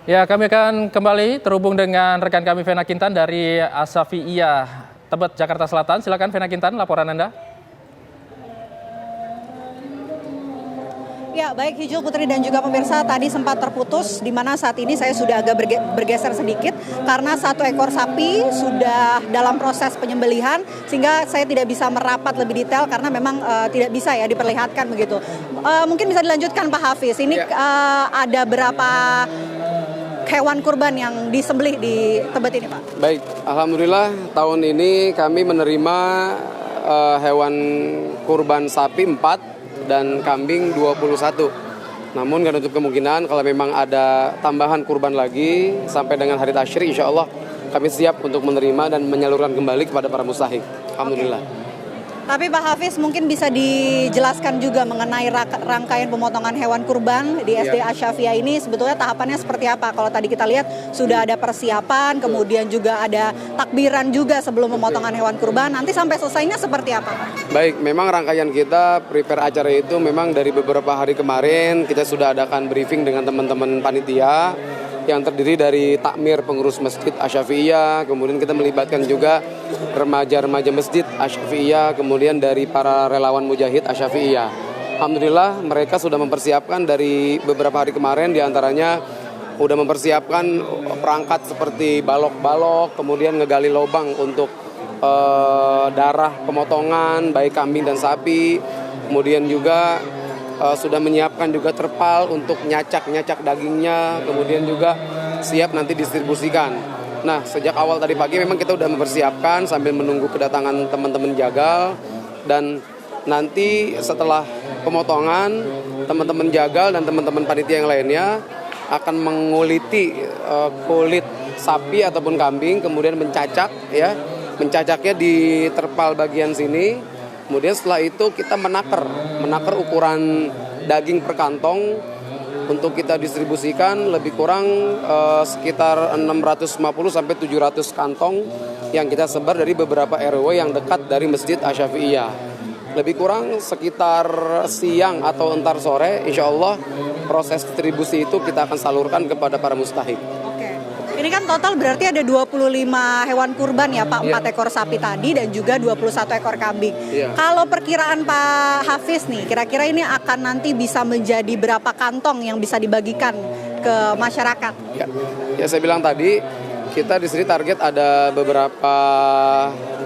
Ya, kami akan kembali terhubung dengan rekan kami Vena Kintan dari Asyafiiyah Tebet, Jakarta Selatan. Silakan Vena Kintan, laporan Anda. Ya, baik Hijul, Putri dan juga pemirsa, tadi sempat terputus di mana saat ini saya sudah agak bergeser sedikit karena satu ekor sapi sudah dalam proses penyembelihan sehingga saya tidak bisa merapat lebih detail karena memang tidak bisa ya diperlihatkan begitu. Mungkin bisa dilanjutkan Pak Hafiz. Ini ada berapa hewan kurban yang disembelih di Tebet ini, Pak? Baik, alhamdulillah tahun ini kami menerima hewan kurban sapi 4 dan kambing 21. Namun gak nutup kemungkinan kalau memang ada tambahan kurban lagi sampai dengan hari tasyrik, insya Allah kami siap untuk menerima dan menyalurkan kembali kepada para mustahik. Alhamdulillah. Tapi Pak Hafiz mungkin bisa dijelaskan juga mengenai rangkaian pemotongan hewan kurban di SD Asyafiiyah ini sebetulnya tahapannya seperti apa? Kalau tadi kita lihat sudah ada persiapan, kemudian juga ada takbiran juga sebelum pemotongan hewan kurban. Nanti sampai selesainya seperti apa, Pak? Baik, memang rangkaian kita prepare acara itu memang dari beberapa hari kemarin kita sudah adakan briefing dengan teman-teman panitia yang terdiri dari takmir pengurus masjid Asyafiiyah, kemudian kita melibatkan juga remaja-remaja masjid Asyafiiyah, kemudian dari para relawan mujahid Asyafiiyah. Alhamdulillah mereka sudah mempersiapkan dari beberapa hari kemarin, diantaranya sudah mempersiapkan perangkat seperti balok-balok, kemudian ngegali lubang untuk darah pemotongan baik kambing dan sapi, kemudian juga sudah menyiapkan juga terpal untuk nyacak dagingnya, kemudian juga siap nanti distribusikan. Nah, sejak awal tadi pagi memang kita sudah mempersiapkan sambil menunggu kedatangan teman-teman jagal, dan nanti setelah pemotongan teman-teman jagal dan teman-teman panitia yang lainnya akan menguliti kulit sapi ataupun kambing, kemudian mencacaknya di terpal bagian sini. Kemudian setelah itu kita menaker ukuran daging per kantong untuk kita distribusikan lebih kurang sekitar 650 sampai 700 kantong yang kita sebar dari beberapa RW yang dekat dari Masjid Asyafiiyah. Lebih kurang sekitar siang atau entar sore, insya Allah proses distribusi itu kita akan salurkan kepada para mustahik. Ini kan total berarti ada 25 hewan kurban ya Pak, 4 ekor sapi tadi dan juga 21 ekor kambing. Kalau perkiraan Pak Hafiz nih, kira-kira ini akan nanti bisa menjadi berapa kantong yang bisa dibagikan ke masyarakat? Ya saya bilang tadi, kita di sini target ada beberapa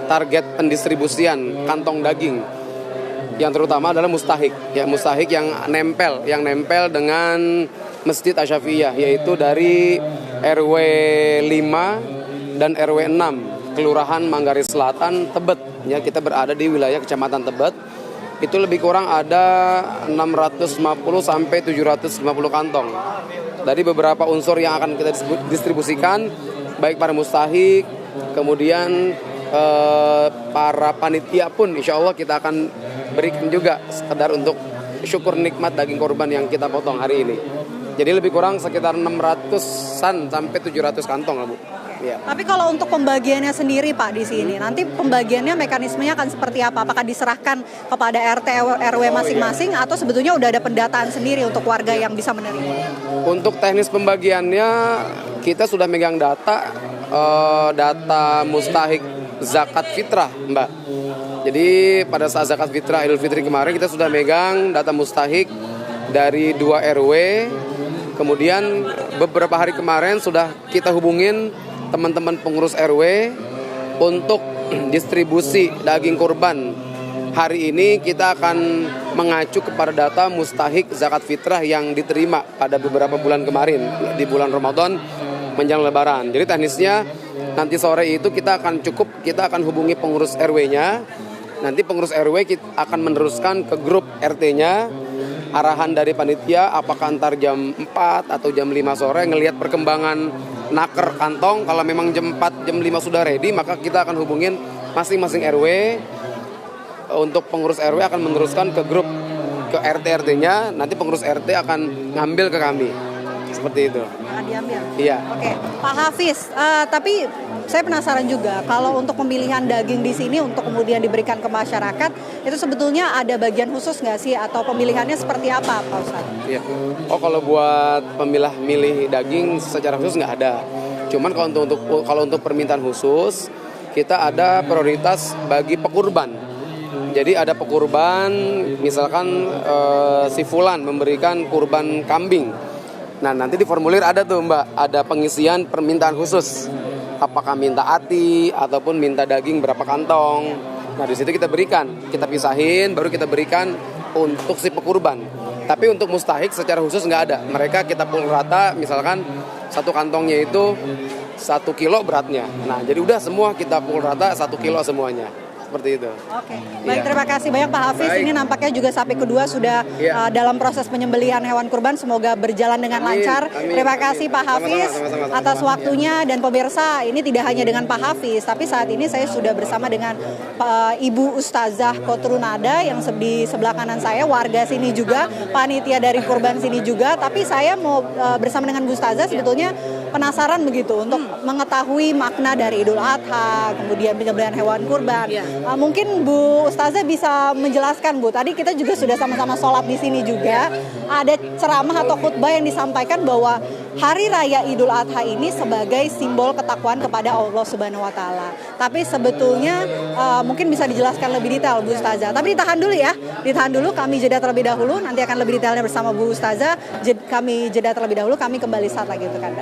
target pendistribusian kantong daging. Yang terutama adalah mustahik yang nempel dengan Masjid Asyafiiyah, yaitu dari RW 5 dan RW 6 Kelurahan Manggarai Selatan, Tebet. Ya, kita berada di wilayah Kecamatan Tebet. Itu lebih kurang ada 650 sampai 750 kantong. Dari beberapa unsur yang akan kita distribusikan, baik para mustahik, kemudian para panitia pun insya Allah kita akan berikan juga sekedar untuk syukur nikmat daging korban yang kita potong hari ini. Jadi lebih kurang sekitar 600-an sampai 700 kantong lah, Bu. Ya. Tapi kalau untuk pembagiannya sendiri Pak di sini, nanti pembagiannya mekanismenya akan seperti apa? Apakah diserahkan kepada RT RW masing-masing atau sebetulnya udah ada pendataan sendiri untuk warga yang bisa menerima? Untuk teknis pembagiannya kita sudah megang data mustahik zakat fitrah, Mbak. Jadi pada saat zakat fitrah Idul Fitri kemarin kita sudah megang data mustahik dari 2 RW. Kemudian beberapa hari kemarin sudah kita hubungin teman-teman pengurus RW untuk distribusi daging kurban. Hari ini kita akan mengacu kepada data mustahik zakat fitrah yang diterima pada beberapa bulan kemarin di bulan Ramadan menjelang Lebaran. Jadi teknisnya nanti sore itu kita akan hubungi pengurus RW-nya. Nanti pengurus RW akan meneruskan ke grup RT-nya arahan dari panitia apakah antar jam 4 atau jam 5 sore ngelihat perkembangan naker kantong. Kalau memang jam 4, jam 5 sudah ready, maka kita akan hubungin masing-masing RW. Untuk pengurus RW akan meneruskan ke grup, ke RT-RT-nya. Nanti pengurus RT akan ngambil ke kami. seperti itu. Jangan diambil. Iya. Oke, Pak Hafiz, tapi saya penasaran juga kalau untuk pemilihan daging di sini untuk kemudian diberikan ke masyarakat, itu sebetulnya ada bagian khusus nggak sih atau pemilihannya seperti apa, Pak Ustadz? Iya. Oh, kalau buat milih daging secara khusus nggak ada. Cuman kalau untuk permintaan khusus, kita ada prioritas bagi pekurban. Jadi ada pekurban, misalkan si Fulan memberikan kurban kambing. Nah, nanti di formulir ada tuh Mbak, ada pengisian permintaan khusus. Apakah minta ati ataupun minta daging berapa kantong. Nah, di situ kita berikan, kita pisahin, baru kita berikan untuk si pekurban. Tapi untuk mustahik secara khusus nggak ada. Mereka kita pukul rata, misalkan satu kantongnya itu 1 kilo beratnya. Nah, jadi udah semua kita pukul rata 1 kilo semuanya. Seperti itu. Oke, baik, terima kasih banyak Pak Hafiz. Baik. Ini nampaknya juga sapi kedua sudah dalam proses penyembelihan hewan kurban. Semoga berjalan dengan lancar. Terima kasih Pak Hafiz atas waktunya dan pemirsa. Ini tidak hanya dengan Pak Hafiz, tapi saat ini saya sudah bersama dengan Ibu Ustazah Kotrunada yang di sebelah kanan saya, warga sini juga, panitia dari kurban sini juga. Tapi saya mau bersama dengan Bu Ustazah sebetulnya penasaran begitu untuk mengetahui makna dari Idul Adha, kemudian penyembelihan hewan kurban. Mungkin Bu Ustazah bisa menjelaskan, Bu. Tadi kita juga sudah sama-sama sholat di sini juga. Ada ceramah atau khutbah yang disampaikan bahwa Hari Raya Idul Adha ini sebagai simbol ketakwaan kepada Allah Subhanahu Wa Taala. Tapi sebetulnya mungkin bisa dijelaskan lebih detail, Bu Ustazah. Tapi ditahan dulu ya, ditahan dulu. Kami jeda terlebih dahulu. Nanti akan lebih detailnya bersama Bu Ustazah. Kami jeda terlebih dahulu. Kami kembali saat lagi untuk Anda.